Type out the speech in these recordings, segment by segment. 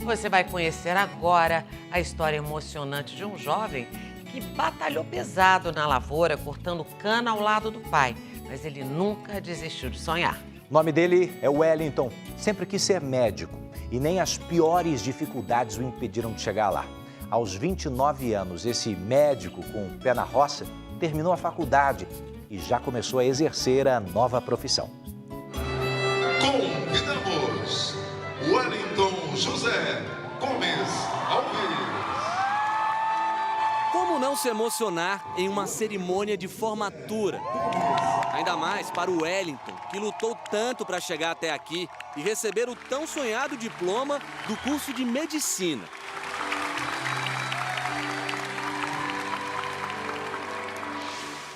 Você vai conhecer agora a história emocionante de um jovem que batalhou pesado na lavoura, cortando cana ao lado do pai, mas ele nunca desistiu de sonhar. O nome dele é Wellington. Sempre quis ser médico e nem as piores dificuldades o impediram de chegar lá. Aos 29 anos, esse médico com o pé na roça terminou a faculdade e já começou a exercer a nova profissão. Convidamos Wellington José Gomes Alves. Como não se emocionar em uma cerimônia de formatura? Ainda mais para o Wellington, que lutou tanto para chegar até aqui e receber o tão sonhado diploma do curso de medicina.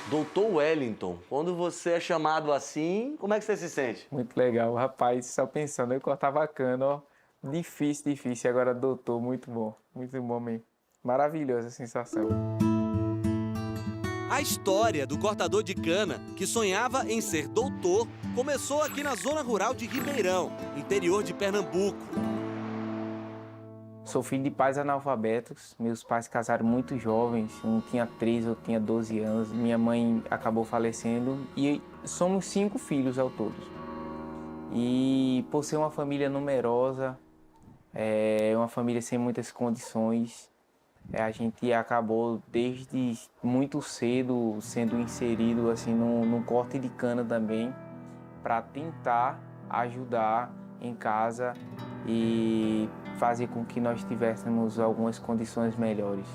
Doutor Wellington, quando você é chamado assim, como é que você se sente? Muito legal, rapaz, só pensando, eu cortava cana, ó, difícil, agora doutor, muito bom mesmo, maravilhosa a sensação. A história do cortador de cana, que sonhava em ser doutor, começou aqui na zona rural de Ribeirão, interior de Pernambuco. Sou filho de pais analfabetos, meus pais casaram muito jovens, um tinha 13, outro tinha 12 anos, minha mãe acabou falecendo e somos 5 filhos ao todo. E por ser uma família numerosa, uma família sem muitas condições, a gente acabou desde muito cedo sendo inserido assim, num corte de cana também, para tentar ajudar em casa e fazer com que nós tivéssemos algumas condições melhores.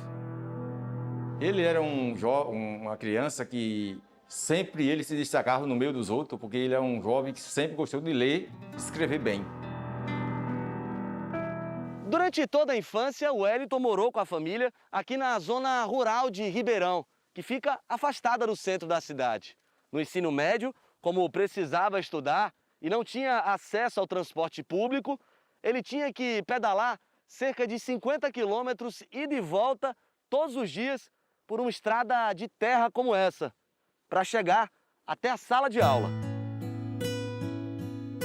Ele era uma criança que sempre ele se destacava no meio dos outros, porque ele é um jovem que sempre gostou de ler e escrever bem. Durante toda a infância, o Wellington morou com a família aqui na zona rural de Ribeirão, que fica afastada do centro da cidade. No ensino médio, como precisava estudar e não tinha acesso ao transporte público, ele tinha que pedalar cerca de 50 quilômetros ida e volta todos os dias por uma estrada de terra como essa, para chegar até a sala de aula.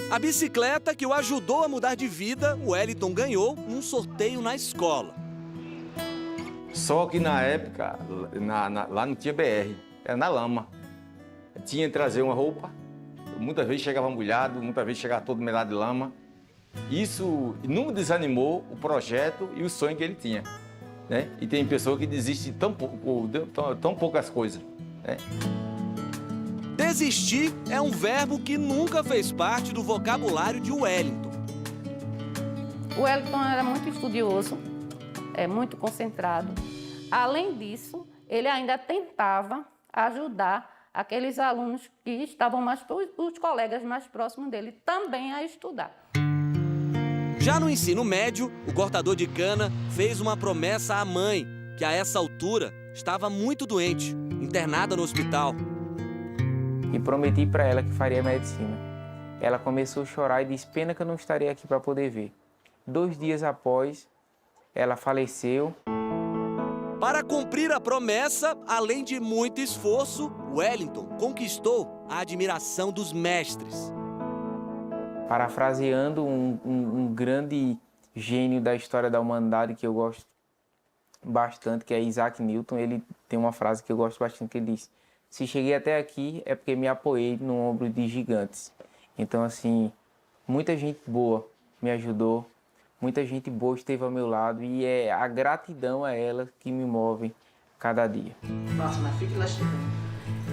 A bicicleta que o ajudou a mudar de vida, o Wellington ganhou num sorteio na escola. Só que na época, lá não tinha BR, era na lama. Tinha que trazer uma roupa, muitas vezes chegava molhado, muitas vezes chegava todo melado de lama. Isso não desanimou o projeto e o sonho que ele tinha, né? E tem pessoa que desiste tão poucas coisas, né? Desistir é um verbo que nunca fez parte do vocabulário de Wellington. O Wellington era muito estudioso, muito concentrado. Além disso, ele ainda tentava ajudar aqueles alunos que estavam os colegas mais próximos dele também a estudar. Já no ensino médio, o cortador de cana fez uma promessa à mãe, que a essa altura estava muito doente, internada no hospital. E prometi para ela que faria medicina. Ela começou a chorar e disse: pena que eu não estaria aqui para poder ver. 2 dias após, ela faleceu. Para cumprir a promessa, além de muito esforço, Wellington conquistou a admiração dos mestres. Parafraseando um grande gênio da história da humanidade que eu gosto bastante, que é Isaac Newton, ele tem uma frase que eu gosto bastante, que ele diz: se cheguei até aqui é porque me apoiei no ombro de gigantes. Então, assim, muita gente boa me ajudou, muita gente boa esteve ao meu lado e é a gratidão a ela que me move cada dia.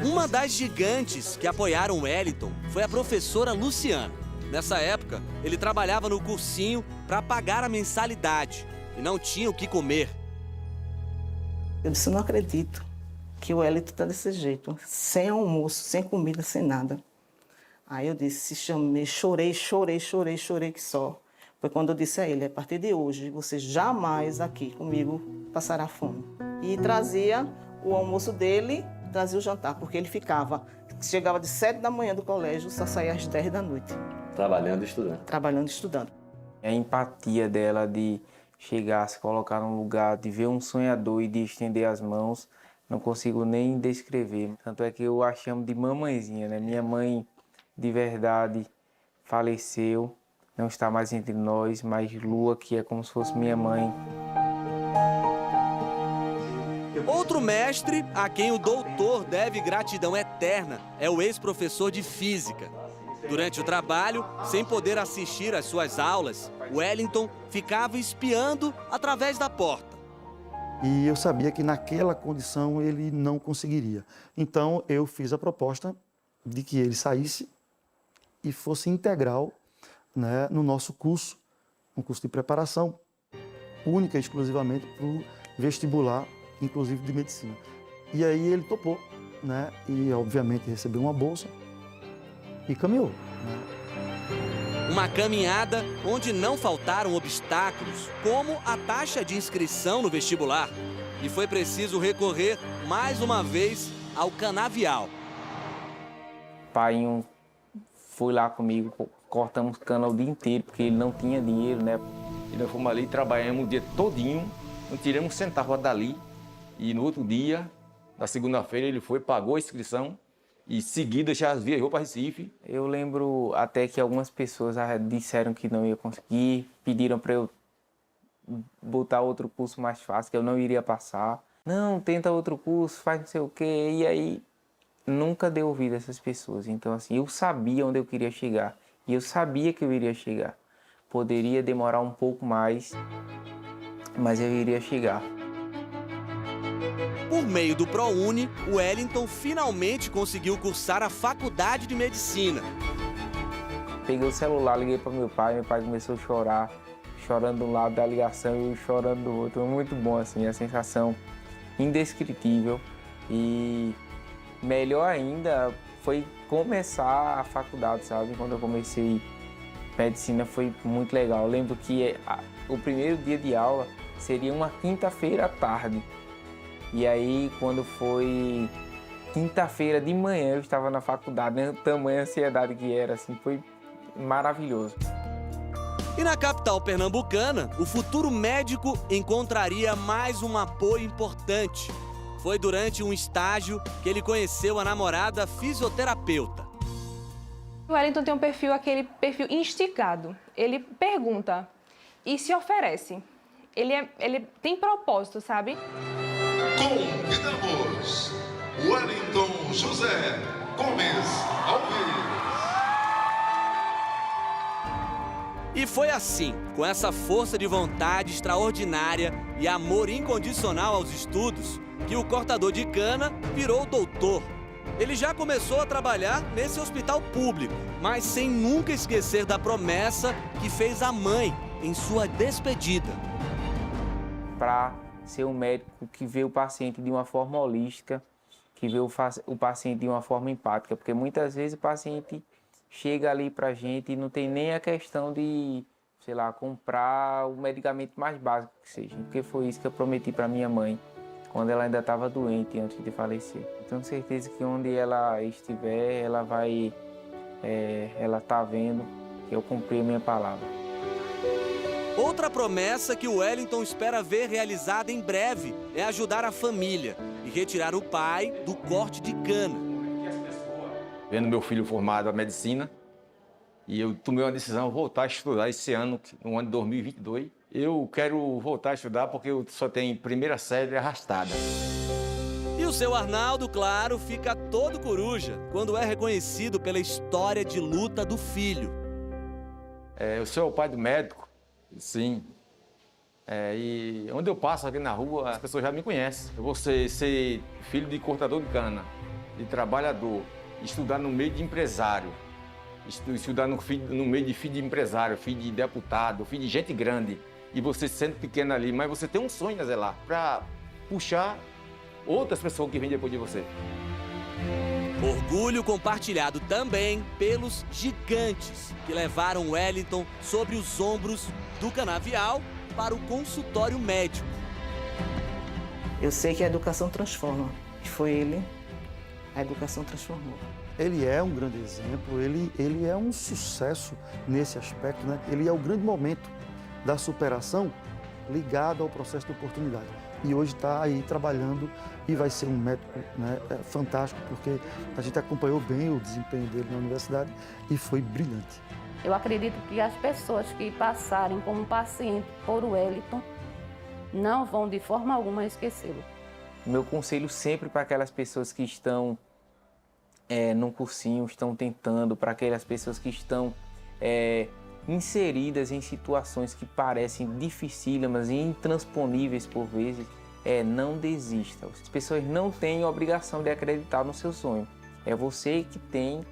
Uma das gigantes que apoiaram Wellington foi a professora Luciana. Nessa época, ele trabalhava no cursinho para pagar a mensalidade e não tinha o que comer. Eu disse: não acredito que o Wellington está desse jeito, sem almoço, sem comida, sem nada. Aí eu disse, chamei, chorei que só. Foi quando eu disse a ele: a partir de hoje, você jamais aqui comigo passará fome. E trazia o almoço dele, trazia o jantar, porque ele chegava de 7 da manhã do colégio, só saía às 10 da noite. Trabalhando e estudando. Trabalhando e estudando. A empatia dela de chegar, se colocar num lugar, de ver um sonhador e de estender as mãos, não consigo nem descrever. Tanto é que eu a chamo de mamãezinha, né? Minha mãe, de verdade, faleceu não está mais entre nós, mas Lua, que é como se fosse minha mãe. Outro mestre a quem o doutor deve gratidão eterna é o ex-professor de física. Durante o trabalho, sem poder assistir às suas aulas, Wellington ficava espiando através da porta. E eu sabia que naquela condição ele não conseguiria. Então eu fiz a proposta de que ele saísse e fosse integral, né, no nosso curso, um curso de preparação, única e exclusivamente para o vestibular, inclusive de medicina. E aí ele topou, né, e obviamente recebeu uma bolsa e caminhou, né. Uma caminhada onde não faltaram obstáculos, como a taxa de inscrição no vestibular. E foi preciso recorrer mais uma vez ao canavial. Pai foi lá comigo, cortamos cana o dia inteiro, porque ele não tinha dinheiro, né? E nós fomos ali, trabalhamos o dia todinho, não tiramos um centavo dali. E no outro dia, na segunda-feira, ele foi, pagou a inscrição e seguida já viajou para Recife. Eu lembro até que algumas pessoas disseram que não ia conseguir, pediram para eu botar outro curso mais fácil, que eu não iria passar. Não, tenta outro curso, faz não sei o quê. E aí, nunca dei ouvido a essas pessoas. Então, assim, eu sabia onde eu queria chegar. E eu sabia que eu iria chegar. Poderia demorar um pouco mais, mas eu iria chegar. Por meio do ProUni, o Wellington finalmente conseguiu cursar a faculdade de medicina. Peguei o celular, liguei para meu pai começou a chorar, chorando de um lado da ligação e eu chorando do outro. Muito bom, assim, a sensação indescritível. E melhor ainda foi começar a faculdade, sabe? Quando eu comecei medicina foi muito legal. Eu lembro que o primeiro dia de aula seria uma quinta-feira à tarde. E aí, quando foi quinta-feira de manhã, eu estava na faculdade, né? Tamanha ansiedade que era, assim, foi maravilhoso. E na capital pernambucana, o futuro médico encontraria mais um apoio importante. Foi durante um estágio que ele conheceu a namorada fisioterapeuta. O Wellington tem um perfil, aquele perfil instigado. Ele pergunta e se oferece. Ele tem propósito, sabe? Convidamos Wellington José Gomes Alves. E foi assim, com essa força de vontade extraordinária e amor incondicional aos estudos, que o cortador de cana virou doutor. Ele já começou a trabalhar nesse hospital público, mas sem nunca esquecer da promessa que fez a mãe em sua despedida. Para ser um médico que vê o paciente de uma forma holística, que vê o paciente de uma forma empática, porque muitas vezes o paciente chega ali para a gente e não tem nem a questão de, sei lá, comprar o medicamento mais básico que seja, porque foi isso que eu prometi para minha mãe, quando ela ainda estava doente antes de falecer. Eu tenho certeza que onde ela estiver, ela vai, ela está vendo que eu cumpri a minha palavra. Outra promessa que o Wellington espera ver realizada em breve é ajudar a família e retirar o pai do corte de cana. Vendo meu filho formado em medicina, e eu tomei uma decisão de voltar a estudar esse ano, no ano de 2022. Eu quero voltar a estudar porque eu só tenho primeira série arrastada. E o seu Arnaldo, claro, fica todo coruja quando é reconhecido pela história de luta do filho. Eu sou o pai do médico, sim. E onde eu passo aqui na rua, as pessoas já me conhecem. Eu vou ser filho de cortador de cana, de trabalhador, estudar no meio de empresário, estudar no meio de filho de empresário, filho de deputado, filho de gente grande. E você sendo pequeno ali, mas você tem um sonho a zelar para puxar outras pessoas que vêm depois de você. Orgulho compartilhado também pelos gigantes que levaram Wellington sobre os ombros do canavial para o consultório médico. Eu sei que a educação transforma. E foi ele, a educação transformou. Ele é um grande exemplo, ele é um sucesso nesse aspecto, né? Ele é o grande momento da superação ligado ao processo de oportunidade. E hoje está aí trabalhando e vai ser um médico, né, fantástico, porque a gente acompanhou bem o desempenho dele na universidade e foi brilhante. Eu acredito que as pessoas que passarem como paciente por Wellington não vão de forma alguma esquecê-lo. Meu conselho sempre para aquelas pessoas que estão num cursinho, estão tentando, para aquelas pessoas que estão inseridas em situações que parecem dificílimas e intransponíveis por vezes, não desista. As pessoas não têm obrigação de acreditar no seu sonho. É você que tem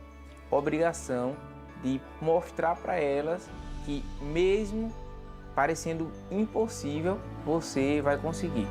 obrigação de mostrar para elas que mesmo parecendo impossível, você vai conseguir.